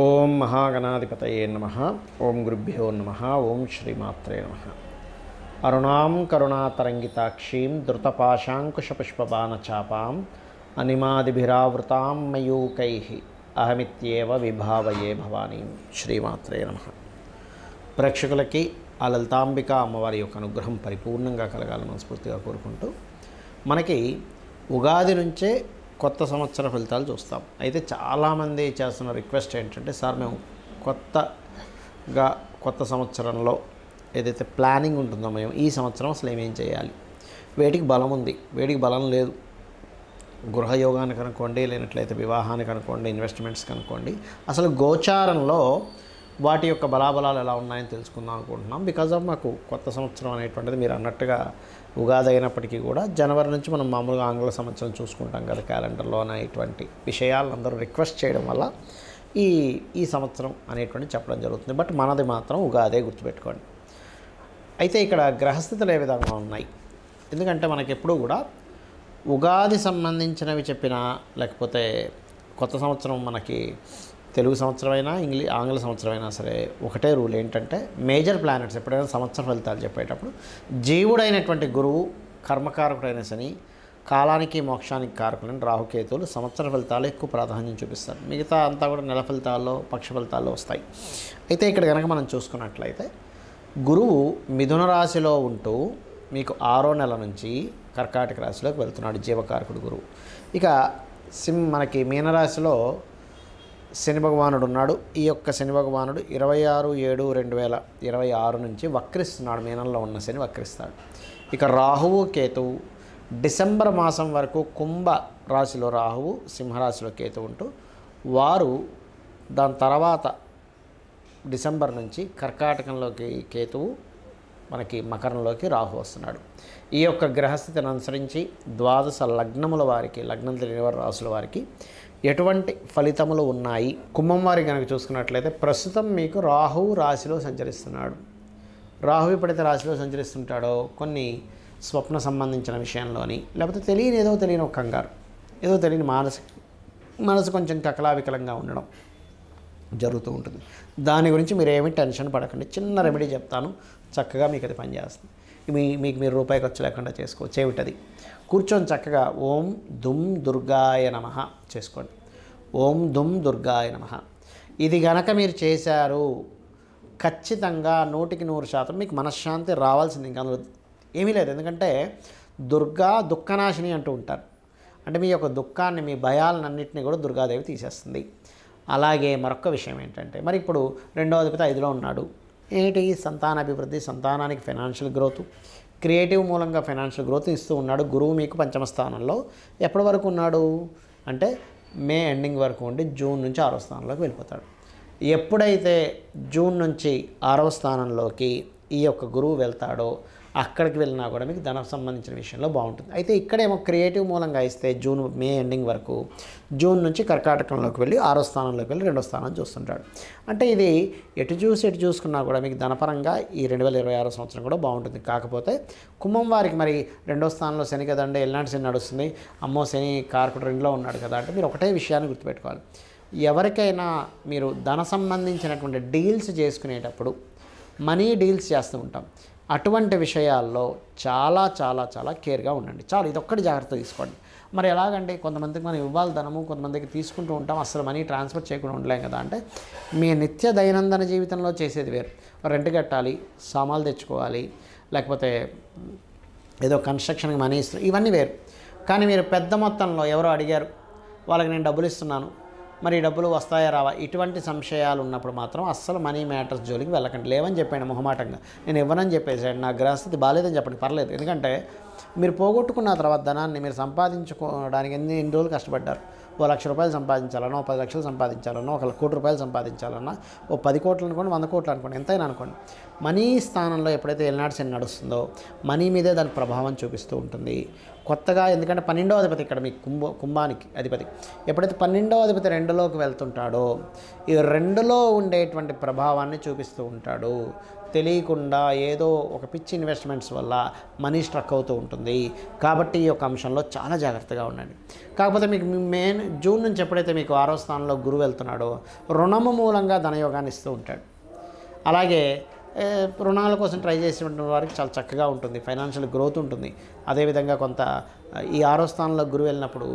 ఓం మహాగణాధిపతయే నమః. ఓం గురుభ్యో నమః. ఓం శ్రీమాత్రే నమః. అరుణాం కరుణాతరంగితాక్షీం ధృతపాశాంకుశపుష్పబాణచాపాం అనిమాదిభిరావృతాం మయూకైః అహమిత్యేవ విభావయే భవానీం. శ్రీమాత్రే నమః. ప్రేక్షకులకి ఆ లలితాంబిక అమ్మవారి యొక్క అనుగ్రహం పరిపూర్ణంగా కలగాలని మనస్ఫూర్తిగా కోరుకుంటూ, మనకి ఉగాది నుంచే కొత్త సంవత్సర ఫలితాలు చూస్తాం. అయితే చాలామంది చేస్తున్న రిక్వెస్ట్ ఏంటంటే, సార్ మేము కొత్త సంవత్సరంలో ఏదైతే ప్లానింగ్ ఉంటుందో మేము ఈ సంవత్సరం అసలు ఏమేం చేయాలి, వేటికి బలం ఉంది, వేటికి బలం లేదు, గృహయోగానికి అనుకోండి, లేనట్లయితే వివాహానికి అనుకోండి, ఇన్వెస్ట్మెంట్స్కి అనుకోండి, అసలు గోచారంలో వాటి యొక్క బలాబలాలు ఎలా ఉన్నాయని తెలుసుకుందాం అనుకుంటున్నాం. బికాజ్ ఆఫ్ మాకు కొత్త సంవత్సరం అనేటువంటిది మీరు అన్నట్టుగా ఉగాది అయినప్పటికీ కూడా జనవరి నుంచి మనం మామూలుగా ఆంగ్ల సంవత్సరం చూసుకుంటాం కదా క్యాలెండర్లో అనేటువంటి విషయాలు అందరూ రిక్వెస్ట్ చేయడం వల్ల ఈ సంవత్సరం అనేటువంటి చెప్పడం జరుగుతుంది. బట్ మనది మాత్రం ఉగాదే, గుర్తుపెట్టుకోండి. అయితే ఇక్కడ గ్రహస్థితులు ఏ విధంగా ఉన్నాయి, ఎందుకంటే మనకి ఎప్పుడూ కూడా ఉగాది సంబంధించినవి చెప్పినా, లేకపోతే కొత్త సంవత్సరం మనకి తెలుగు సంవత్సరం అయినా ఆంగ్ల సంవత్సరం అయినా సరే ఒకటే రూల్ ఏంటంటే, మేజర్ ప్లానెట్స్ ఎప్పుడైనా సంవత్సర ఫలితాలు చెప్పేటప్పుడు జీవుడైనటువంటి గురువు, కర్మకారకుడైన శని, కాలానికి మోక్షానికి కారకులైన రాహుకేతువులు సంవత్సర ఫలితాలు ఎక్కువ ప్రాధాన్యం చూపిస్తారు. మిగతా అంతా కూడా నెల ఫలితాల్లో, పక్ష ఫలితాల్లో వస్తాయి. అయితే ఇక్కడ కనుక మనం చూసుకున్నట్లయితే గురువు మిథున రాశిలో ఉంటూ మీకు 6వ నెల నుంచి కర్కాటక రాశిలోకి వెళ్తున్నాడు, జీవకారకుడు గురువు. ఇక మనకి మీనరాశిలో శని భగవానుడు ఉన్నాడు. ఈ యొక్క శని భగవానుడు 26/7/2026 నుంచి వక్రిస్తున్నాడు. మీనంలో ఉన్న శని వక్రిస్తాడు. ఇక రాహువు, కేతువు డిసెంబర్ మాసం వరకు కుంభ రాశిలో రాహువు, సింహరాశిలో కేతువు ఉంటూ, వారు దాని తర్వాత డిసెంబర్ నుంచి కర్కాటకంలోకి కేతువు, మనకి మకరంలోకి రాహు వస్తున్నాడు. ఈ యొక్క గ్రహస్థితిని అనుసరించి ద్వాదశ లగ్నముల వారికి, లగ్నం తెలియని వారి రాశుల వారికి ఎటువంటి ఫలితములు ఉన్నాయి. కుంభం వారికి కనుక చూసుకున్నట్లయితే ప్రస్తుతం మీకు రాహువు రాశిలో సంచరిస్తున్నాడు. రాహు ఎప్పుడైతే రాశిలో సంచరిస్తుంటాడో కొన్ని స్వప్న సంబంధించిన విషయంలోని, లేకపోతే తెలియని ఒక కంగారు, ఏదో తెలియని మనసు కొంచెం కకలావికలంగా ఉండడం జరుగుతూ ఉంటుంది. దాని గురించి మీరు ఏమీ టెన్షన్ పడకండి. చిన్న రెమెడీ చెప్తాను, చక్కగా మీకు అది పనిచేస్తుంది. మీకు మీరు రూపాయి ఖర్చు లేకుండా చేసుకోవచ్చు. ఏమిటది? కూర్చొని చక్కగా ఓం దుమ్ దుర్గాయ నమః చేసుకోండి. ఓం దుమ్ దుర్గాయ నమః. ఇది గనక మీరు చేశారు, ఖచ్చితంగా 100% మీకు మనశ్శాంతి రావాల్సింది. ఇంకా అందులో ఏమీ లేదు. ఎందుకంటే దుర్గా దుఃఖనాశిని అంటూ ఉంటారు. అంటే మీ యొక్క దుఃఖాన్ని, మీ భయాలన్నింటినీ కూడా దుర్గాదేవి తీసేస్తుంది. అలాగే మరొక విషయం ఏంటంటే, మరి ఇప్పుడు 2వ అధిపతి 5లో ఉన్నాడు. ఏంటి? సంతానాభివృద్ధి, సంతానానికి ఫైనాన్షియల్ గ్రోత్, క్రియేటివ్ మూలంగా ఫైనాన్షియల్ గ్రోత్ ఇస్తూ ఉన్నాడు. గురువు మీకు పంచమ స్థానంలో ఎప్పటి వరకు ఉన్నాడు అంటే మే ఎండింగ్ వరకు ఉండి జూన్ నుంచి 6వ స్థానంలోకి వెళ్ళిపోతాడు. ఎప్పుడైతే జూన్ నుంచి 6వ స్థానంలోకి ఈ యొక్క గురువు వెళ్తాడో అక్కడికి వెళ్ళినా కూడా మీకు ధనం సంబంధించిన విషయంలో బాగుంటుంది. అయితే ఇక్కడేమో క్రియేటివ్ మూలంగా ఇస్తే మే ఎండింగ్ వరకు, జూన్ నుంచి కర్కాటకంలోకి వెళ్ళి 6వ స్థానంలోకి వెళ్ళి 2వ స్థానం చూస్తుంటాడు. అంటే ఇది ఎటు చూసుకున్నా కూడా మీకు ధనపరంగా ఈ 2026 సంవత్సరం కూడా బాగుంటుంది. కాకపోతే కుంభం వారికి మరి 2వ స్థానంలో శని కదండి, ఎల్నాటి శని నడుస్తుంది, అమ్మో శని కారకుడు 2లో ఉన్నాడు కదా అంటే మీరు ఒకటే విషయాన్ని గుర్తుపెట్టుకోవాలి. ఎవరికైనా మీరు ధన సంబంధించినటువంటి డీల్స్ చేసుకునేటప్పుడు, మనీ డీల్స్ చేస్తూ ఉంటాం, అటువంటి విషయాల్లో చాలా చాలా చాలా కేర్గా ఉండండి. చాలు, ఇదొక్కటి జాగ్రత్త తీసుకోండి. మరి ఎలాగంటే కొంతమందికి మనం ఇవ్వాలి ధనము, కొంతమందికి తీసుకుంటూ ఉంటాం, అసలు మనీ ట్రాన్స్ఫర్ చేయకుండా ఉండలేం కదా అంటే, మీ నిత్య దైనందిన జీవితంలో చేసేది వేరు. రెంట్ కట్టాలి, సామాన్లు తెచ్చుకోవాలి, లేకపోతే ఏదో కన్స్ట్రక్షన్కి మనీ ఇస్తున్నారు, ఇవన్నీ వేరు. కానీ మీరు పెద్ద మొత్తంలో ఎవరో అడిగారు, వాళ్ళకి నేను డబ్బులు ఇస్తున్నాను, మరి డబ్బులు వస్తాయా రావా, ఇటువంటి సంశయాలు ఉన్నప్పుడు మాత్రం అస్సలు మనీ మ్యాటర్స్ జోలికి వెళ్ళకండి. లేవని చెప్పండి మొహమాటంగా, నేను ఇవ్వనని చెప్పేసాడు, నా గ్రహస్థితి బాగాలేదని చెప్పండి, పర్లేదు. ఎందుకంటే మీరు పోగొట్టుకున్న తర్వాత ధనాన్ని మీరు సంపాదించుకోవడానికి ఎన్ని రోజులు కష్టపడ్డారు. ఓ 1,00,000 రూపాయలు సంపాదించాలన్నా, 10 లక్షలు సంపాదించాలన్నా, 1 కోటి రూపాయలు సంపాదించాలన్నా, 10 కోట్లు అనుకోండి, 100 కోట్లు అనుకోండి, ఎంతైనా అనుకోండి, మనీ స్థానంలో ఎప్పుడైతే ఎల్నాటి శని నడుస్తుందో మనీ మీదే దాని ప్రభావం చూపిస్తూ ఉంటుంది. కొత్తగా, ఎందుకంటే 12వ అధిపతి ఇక్కడ మీ కుంభానికి అధిపతి, ఎప్పుడైతే 12వ అధిపతి 2లోకి వెళ్తుంటాడో ఈ 2లో ఉండేటువంటి ప్రభావాన్ని చూపిస్తూ ఉంటాడు. తెలియకుండా ఏదో ఒక పిచ్చి ఇన్వెస్ట్మెంట్స్ వల్ల మనీ స్ట్రక్ అవుతూ ఉంటుంది. కాబట్టి ఈ యొక్క అంశంలో చాలా జాగ్రత్తగా ఉండండి. కాకపోతే మీకు మెయిన్ జూన్ నుంచి ఎప్పుడైతే మీకు 6వ స్థానంలో గురువు వెళ్తున్నాడో రుణము మూలంగా ధనయోగాన్ని ఇస్తూ ఉంటాడు. అలాగే రుణాల కోసం ట్రై చేసిన వారికి చాలా చక్కగా ఉంటుంది, ఫైనాన్షియల్ గ్రోత్ ఉంటుంది. అదేవిధంగా కొంత ఈ 6వ స్థానంలో గురువు వెళ్ళినప్పుడు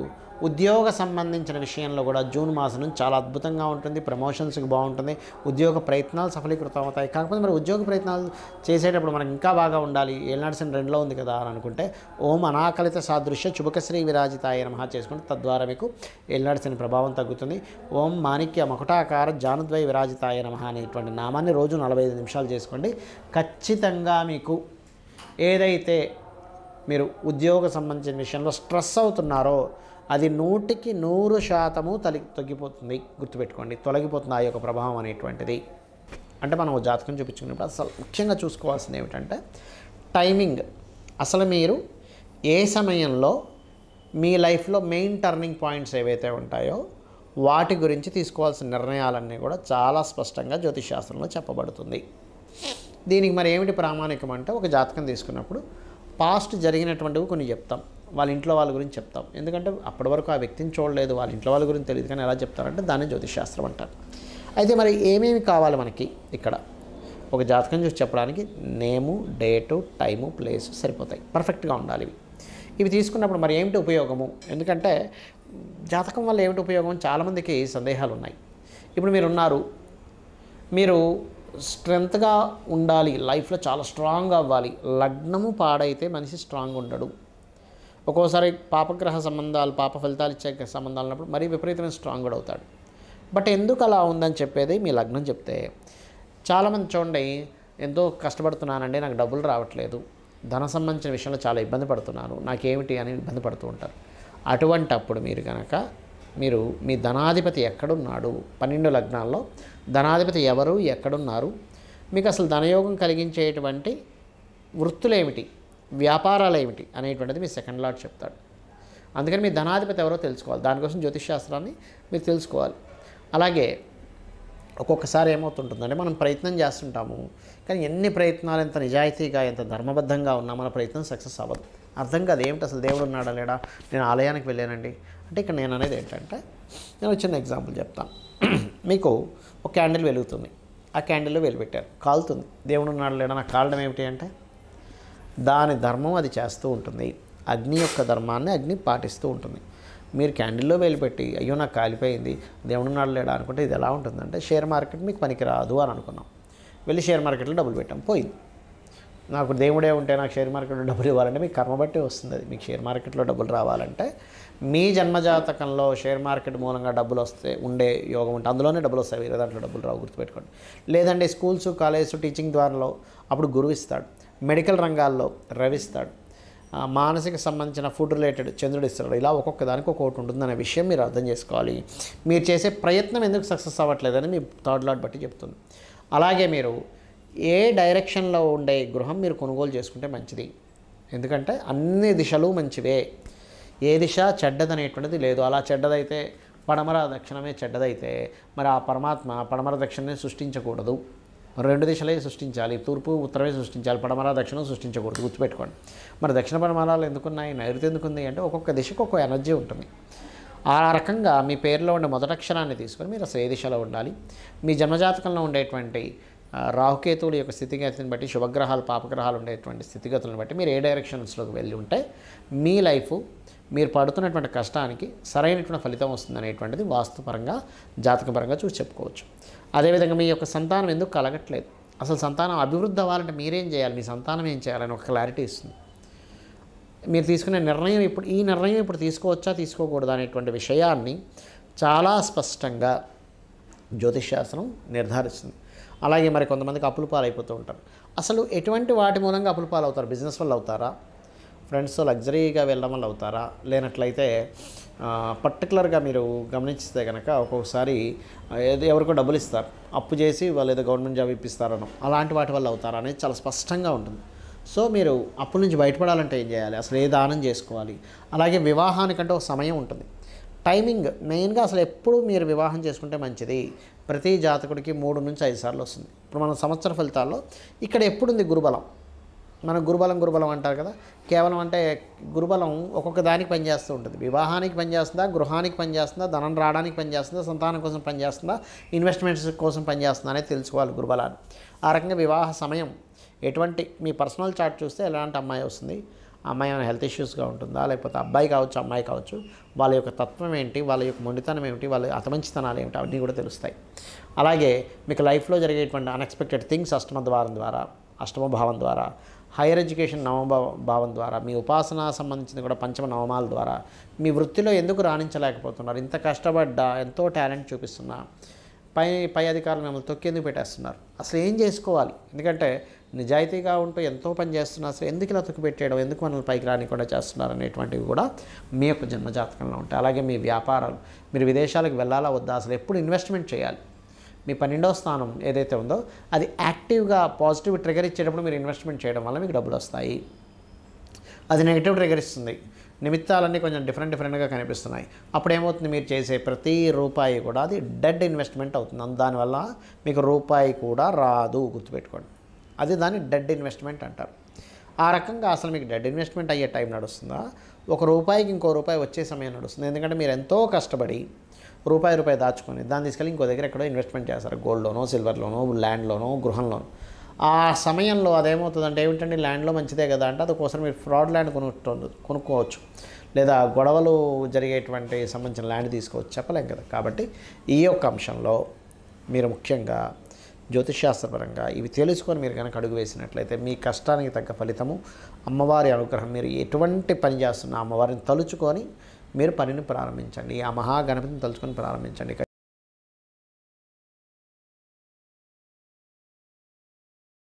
ఉద్యోగ సంబంధించిన విషయంలో కూడా జూన్ మాసం నుంచి చాలా అద్భుతంగా ఉంటుంది. ప్రమోషన్స్కి బాగుంటుంది, ఉద్యోగ ప్రయత్నాలు సఫలీకృతం అవుతాయి. కాకపోతే మరి ఉద్యోగ ప్రయత్నాలు చేసేటప్పుడు మనకి ఇంకా బాగా ఉండాలి, ఏళ్ళనాడ్సిన 2లో ఉంది కదా అని అనుకుంటే ఓం అనాకలిత సాదృశ్య చుబకశ్రీ విరాజితాయ నమః చేసుకుంటే తద్వారా మీకు ఏళ్ళనాడ్సిన ప్రభావం తగ్గుతుంది. ఓం మాణిక్య మకుటాకార జానుద్వయ విరాజితాయ నమః అనేటువంటి నామాన్ని రోజు 45 నిమిషాలు చేసుకోండి. ఖచ్చితంగా మీకు ఏదైతే మీరు ఉద్యోగ సంబంధించిన విషయంలో స్ట్రెస్ అవుతున్నారో అది 100% తగ్గిపోతుంది. గుర్తుపెట్టుకోండి, తొలగిపోతుంది ఆ యొక్క ప్రభావం అనేటువంటిది. అంటే మనం జాతకం చూపించుకున్నప్పుడు అసలు ముఖ్యంగా చూసుకోవాల్సింది ఏమిటంటే టైమింగ్. అసలు మీరు ఏ సమయంలో మీ లైఫ్లో మెయిన్ టర్నింగ్ పాయింట్స్ ఏవైతే ఉంటాయో వాటి గురించి తీసుకోవాల్సిన నిర్ణయాలన్నీ కూడా చాలా స్పష్టంగా జ్యోతిష్ శాస్త్రంలో చెప్పబడుతుంది. దీనికి మరి ఏమిటి ప్రామాణికం అంటే ఒక జాతకం తీసుకున్నప్పుడు పాస్ట్ జరిగినటువంటివి కొన్ని చెప్తాం, వాళ్ళ ఇంట్లో వాళ్ళ గురించి చెప్తాం. ఎందుకంటే అప్పటి వరకు ఆ వ్యక్తిని చూడలేదు, వాళ్ళ ఇంట్లో వాళ్ళ గురించి తెలియదు, కానీ ఎలా చెప్తారంటే దాన్ని జ్యోతిష్ శాస్త్రం అంటారు. అయితే మరి ఏమేమి కావాలి మనకి ఇక్కడ ఒక జాతకం చూసి చెప్పడానికి? నేము, డేటు, టైము, ప్లేస్ సరిపోతాయి, పర్ఫెక్ట్గా ఉండాలి ఇవి తీసుకున్నప్పుడు మరి ఏమిటి ఉపయోగము? ఎందుకంటే జాతకం వల్ల ఏమిటి ఉపయోగం చాలామందికి సందేహాలు ఉన్నాయి. ఇప్పుడు మీరు స్ట్రెంగ్త్గా ఉండాలి, లైఫ్లో చాలా స్ట్రాంగ్ అవ్వాలి. లగ్నము పాడైతే మనిషి స్ట్రాంగ్ ఉండడు. ఒక్కోసారి పాపగ్రహ సంబంధాలు, పాప ఫలితాలు ఇచ్చే సంబంధాలు ఉన్నప్పుడు మరీ విపరీతమైన స్ట్రాంగ్ కూడా అవుతాడు. బట్ ఎందుకు అలా ఉందని చెప్పేది మీ లగ్నం చెప్తే. చాలామంది చూడండి, ఎంతో కష్టపడుతున్నానండి, నాకు డబ్బులు రావట్లేదు, ధన సంబంధించిన విషయంలో చాలా ఇబ్బంది పడుతున్నాను, నాకేమిటి అని ఇబ్బంది పడుతూ ఉంటారు. అటువంటి అప్పుడు మీరు మీ ధనాధిపతి ఎక్కడున్నాడు, 12 లగ్నాల్లో ధనాధిపతి ఎవరు, ఎక్కడున్నారు, మీకు అసలు ధనయోగం కలిగించేటువంటి వృత్తులు ఏమిటి, వ్యాపారాలు ఏమిటి అనేటువంటిది మీ సెకండ్ లార్డ్ చెప్తాడు. అందుకని మీ ధనాధిపతి ఎవరో తెలుసుకోవాలి. దానికోసం జ్యోతిష్ శాస్త్రాన్ని మీరు తెలుసుకోవాలి. అలాగే ఒక్కొక్కసారి ఏమవుతుంటుందంటే మనం ప్రయత్నం చేస్తుంటాము, కానీ ఎన్ని ప్రయత్నాలు ఎంత నిజాయితీగా ఎంత ధర్మబద్ధంగా ఉన్నా మన ప్రయత్నం సక్సెస్ అవ్వదు. అర్థం కాదు ఏమిటి అసలు దేవుడు ఉన్నాడా లేడా, నేను ఆలయానికి వెళ్ళానండి అంటే. ఇక్కడ నేను అనేది ఏంటంటే, నేను చిన్న ఎగ్జాంపుల్ చెప్తాను. మీకు ఒక క్యాండిల్ వెలుగుతుంది, ఆ క్యాండిల్లో వెలుగుపెట్టారు, కాలుతుంది. దేవుడు ఉన్నాడా లేడా నాకు కాలడం ఏమిటి అంటే దాని ధర్మం అది చేస్తూ ఉంటుంది. అగ్ని యొక్క ధర్మాన్ని అగ్ని పాటిస్తూ ఉంటుంది. మీరు క్యాండిల్లో వెలిపెట్టి అయ్యో నాకు కాలిపోయింది, దేవుడు నాడు లేడా అనుకుంటే ఇది ఎలా ఉంటుందంటే షేర్ మార్కెట్ మీకు పనికి రాదు అని అనుకున్నాం. వెళ్ళి షేర్ మార్కెట్లో డబ్బులు పెట్టాం, పోయింది. నాకు దేవుడే ఉంటే నాకు షేర్ మార్కెట్లో డబ్బులు ఇవ్వాలంటే మీకు కర్మ బట్టి వస్తుంది. అది మీకు షేర్ మార్కెట్లో డబ్బులు రావాలంటే మీ జన్మజాతకంలో షేర్ మార్కెట్ మూలంగా డబ్బులు వస్తే ఉండే యోగం ఉంటే అందులోనే డబ్బులు వస్తాయి, వేరే దాంట్లో డబ్బులు రావు, గుర్తుపెట్టుకోండి. లేదంటే స్కూల్స్, కాలేజ్, టీచింగ్ ద్వారాలో అప్పుడు గురువు ఇస్తాడు, మెడికల్ రంగాల్లో రవి ఇస్తాడు, మానసిక సంబంధించిన ఫుడ్ రిలేటెడ్ చంద్రుడు ఇస్తాడు. ఇలా ఒక్కొక్క దానికి ఒక్కొక్కటి ఉంటుందనే విషయం మీరు అర్థం చేసుకోవాలి. మీరు చేసే ప్రయత్నం ఎందుకు సక్సెస్ అవ్వట్లేదని మీ థర్డ్ లాట్ బట్టి చెప్తుంది. అలాగే మీరు ఏ డైరెక్షన్లో ఉండే గృహం మీరు కొనుగోలు చేసుకుంటే మంచిది. ఎందుకంటే అన్ని దిశలు మంచివే, ఏ దిశ చెడ్డదనేటువంటిది లేదు. అలా చెడ్డదైతే పడమర దక్షిణమే చెడ్డదైతే మరి ఆ పరమాత్మ పడమర దక్షిణమే సృష్టించకూడదు, 2 దిశలే సృష్టించాలి. తూర్పు ఉత్తరమే సృష్టించాలి, పడమర దక్షిణం సృష్టించకూడదు, గుర్తుపెట్టుకోండి. మరి దక్షిణ పడమరాలు ఎందుకున్నాయి, నైరుతి ఎందుకుంది అంటే ఒక్కొక్క దిశకు ఒక్కొక్క ఎనర్జీ ఉంటుంది. ఆ రకంగా మీ పేరులో ఉండే మొదటి అక్షరాన్ని తీసుకొని మీరు అసలు ఏ దిశలో ఉండాలి, మీ జన్మజాతకంలో ఉండేటువంటి రాహుకేతువుల యొక్క స్థితిగతిని బట్టి, శుభగ్రహాలు పాపగ్రహాలు ఉండేటువంటి స్థితిగతులను బట్టి మీరు ఏ డైరెక్షన్స్లోకి వెళ్ళి ఉంటే మీ లైఫ్ మీరు పడుతున్నటువంటి కష్టానికి సరైనటువంటి ఫలితం వస్తుంది అనేటువంటిది వాస్తుపరంగా జాతకపరంగా చూసి చెప్పుకోవచ్చు. అదేవిధంగా మీ యొక్క సంతానం ఎందుకు కలగట్లేదు, అసలు సంతానం అభివృద్ధి అవ్వాలంటే మీరేం చేయాలి, మీ సంతానం ఏం చేయాలని ఒక క్లారిటీ ఇస్తుంది. మీరు తీసుకునే నిర్ణయం ఈ నిర్ణయం ఇప్పుడు తీసుకోవచ్చా తీసుకోకూడదు అనేటువంటి విషయాన్ని చాలా స్పష్టంగా జ్యోతిష్ శాస్త్రం నిర్ధారిస్తుంది. అలాగే మరి కొంతమందికి అప్పుల పాలు అయిపోతూ ఉంటారు. అసలు ఎటువంటి వాటి మూలంగా అప్పుల పాలు అవుతారు? బిజినెస్ వల్ల అవుతారా, ఫ్రెండ్స్తో లగ్జరీగా వెళ్ళడం వల్ల అవుతారా, లేనట్లయితే పర్టికులర్గా మీరు గమనిస్తే కనుక ఒక్కొక్కసారి ఎవరికో డబ్బులు ఇస్తారు, అప్పు చేసి వాళ్ళు ఏదో గవర్నమెంట్ జాబ్ ఇప్పిస్తారనో అలాంటి వాటి వల్ల అవుతారా అనేది చాలా స్పష్టంగా ఉంటుంది. సో మీరు అప్పుల నుంచి బయటపడాలంటే ఏం చేయాలి, అసలు ఏ దానం చేసుకోవాలి. అలాగే వివాహానికంటే ఒక సమయం ఉంటుంది. టైమింగ్ మెయిన్గా అసలు ఎప్పుడు మీరు వివాహం చేసుకుంటే మంచిది. ప్రతి జాతకుడికి 3 నుంచి 5 సార్లు వస్తుంది. ఇప్పుడు మన సంవత్సర ఫలితాల్లో ఇక్కడ ఎప్పుడుంది గురుబలం, మన గురుబలం అంటారు కదా. కేవలం అంటే గురుబలం ఒక్కొక్క దానికి పనిచేస్తూ ఉంటుంది. వివాహానికి పనిచేస్తుందా, గృహానికి పనిచేస్తుందా, ధనం రావడానికి పనిచేస్తుందా, సంతానం కోసం పనిచేస్తుందా, ఇన్వెస్ట్మెంట్స్ కోసం పనిచేస్తుందా అనేది తెలుసుకోవాలి గురుబలాన్ని. ఆ రకంగా వివాహ సమయం ఎటువంటి మీ పర్సనల్ చార్ట్ చూస్తే ఎలాంటి అమ్మాయి వస్తుంది, అమ్మాయి ఏమైనా హెల్త్ ఇష్యూస్గా ఉంటుందా, లేకపోతే అబ్బాయి కావచ్చు అమ్మాయి కావచ్చు, వాళ్ళ యొక్క తత్వం ఏంటి, వాళ్ళ యొక్క మొండితనం ఏమిటి, వాళ్ళ అతమంచితనాలు ఏమిటి, అవన్నీ కూడా తెలుస్తాయి. అలాగే మీకు లైఫ్లో జరిగేటువంటి అన్ఎక్స్పెక్టెడ్ థింగ్స్ అష్టమ ద్వారం ద్వారా, అష్టమ భావం ద్వారా, హైయర్ ఎడ్యుకేషన్ నవమ భావం ద్వారా, మీ ఉపాసన సంబంధించింది కూడా పంచమ నవమాల ద్వారా, మీ వృత్తిలో ఎందుకు రాణించలేకపోతున్నారు, ఇంత కష్టపడ్డా ఎంతో టాలెంట్ చూపిస్తున్నా పై అధికారులు మిమ్మల్ని తొక్కేందుకు పెట్టేస్తున్నారు, అసలు ఏం చేసుకోవాలి, ఎందుకంటే నిజాయితీగా ఉంటూ ఎంతో పని చేస్తున్నారు, అసలు ఎందుకు ఇలా తొక్కి పెట్టేయడం, ఎందుకు మనల్ని పైకి రానికుండా చేస్తున్నారు అనేటువంటివి కూడా మీ యొక్క జన్మజాతకంలో ఉంటాయి. అలాగే మీ వ్యాపారాలు, మీరు విదేశాలకు వెళ్ళాలా వద్దా, అసలు ఎప్పుడు ఇన్వెస్ట్మెంట్ చేయాలి, మీ 12వ స్థానం ఏదైతే ఉందో అది యాక్టివ్గా పాజిటివ్ ట్రిగర్ ఇచ్చేటప్పుడు మీరు ఇన్వెస్ట్మెంట్ చేయడం వల్ల మీకు డబ్బులు వస్తాయి. అది నెగిటివ్ ట్రిగర్ ఇస్తుంది, నిమిత్తాలన్నీ కొంచెం డిఫరెంట్గా కనిపిస్తున్నాయి. అప్పుడు ఏమవుతుంది, మీరు చేసే ప్రతి రూపాయి కూడా అది డెడ్ ఇన్వెస్ట్మెంట్ అవుతుంది. దానివల్ల మీకు రూపాయి కూడా రాదు, గుర్తుపెట్టుకోండి. అది దాన్ని డెడ్ ఇన్వెస్ట్మెంట్ అంటారు. ఆ రకంగా అసలు మీకు డెడ్ ఇన్వెస్ట్మెంట్ అయ్యే టైం నడుస్తుందా, ఒక రూపాయికి ఇంకో రూపాయి వచ్చే సమయం నడుస్తుంది. ఎందుకంటే మీరు ఎంతో కష్టపడి రూపాయి దాచుకొని దాన్ని తీసుకెళ్ళి ఇంకో దగ్గర ఎక్కడో ఇన్వెస్ట్మెంట్ చేస్తారు, గోల్డ్లోనో, సిల్వర్లోనో, ల్యాండ్లోనో, గృహంలోనో. ఆ సమయంలో అదేమవుతుందంటే ఏమిటండి ల్యాండ్లో మంచిదే కదా అంటే అందుకోసం మీరు ఫ్రాడ్ ల్యాండ్ కొనుక్కోవచ్చు, లేదా గొడవలు జరిగేటువంటి సంబంధించిన ల్యాండ్ తీసుకోవచ్చు, చెప్పలేం కదా. కాబట్టి ఈ యొక్క అంశంలో మీరు ముఖ్యంగా జ్యోతిష్శాస్త్రపరంగా ఇవి తెలుసుకొని మీరు కనుక అడుగు వేసినట్లయితే మీ కష్టానికి తగ్గ ఫలితము, అమ్మవారి అనుగ్రహం, మీరు ఎటువంటి పని చేస్తున్నా అమ్మవారిని తలుచుకొని మీరు పనిని ప్రారంభించండి, ఆ మహాగణపతిని తలుచుకొని ప్రారంభించండి.